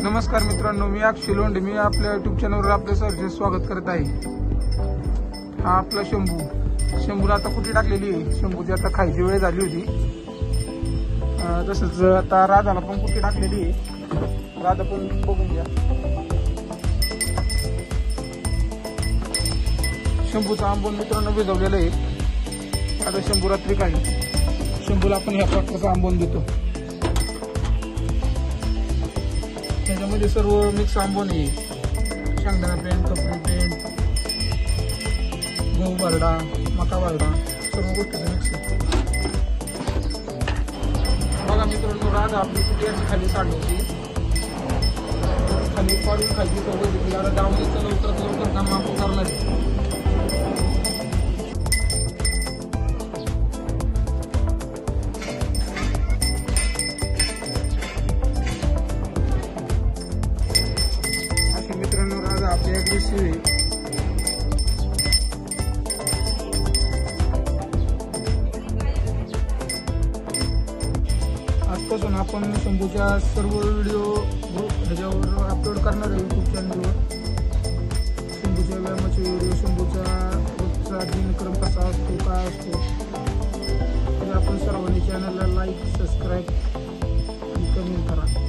नमस्कार मित्रांनो, मी अक्षय लोंढे. मी आपल्या युट्यूब चॅनलवर आपले सहर्ष स्वागत करत आहे. हा आपला शंभूला आता कुठे टाकलेली आहे. शंभूची आता खायची वेळ झाली होती. तसंच आता राधाला पण कुठे टाकलेली आहे. राधा पण बघून घ्या. शंभूचा आंबोन मित्रांनो भिजवलेलं आहे. आता शंभू रात्री काही शंभूला आपण ह्या प्रकारचा आंबोन देतो. त्याच्यामध्ये सर्व मिक्स आंबोन आहे. शेंगदाणा पेंट, कपरी पेंट, गहू भरडा, मका भरडा, सर्व गोष्टीचं मिक्स आहे. बघा मित्रांनो, राधा आपली कुठे याची खाली साडी होती. खाली पाडून खाली सवय घेतली. आता डावणीचं लवकरात काम आपण करणार आहे. मित्रांनो, राधा आपली अग्रेसिव्ह आहे. आजपासून आपण शंभूच्या सर्व व्हिडिओ ह्याच्यावर अपलोड करणार आहे युट्यूब चॅनलवर. शंभूच्या व्यायामाचे व्हिडिओ, शंभूचा रोजचा दिनक्रम कसा असतो, काय असतो, तर आपण सर्वांनी चॅनलला लाईक, सबस्क्राईब आणि कमेंट करा.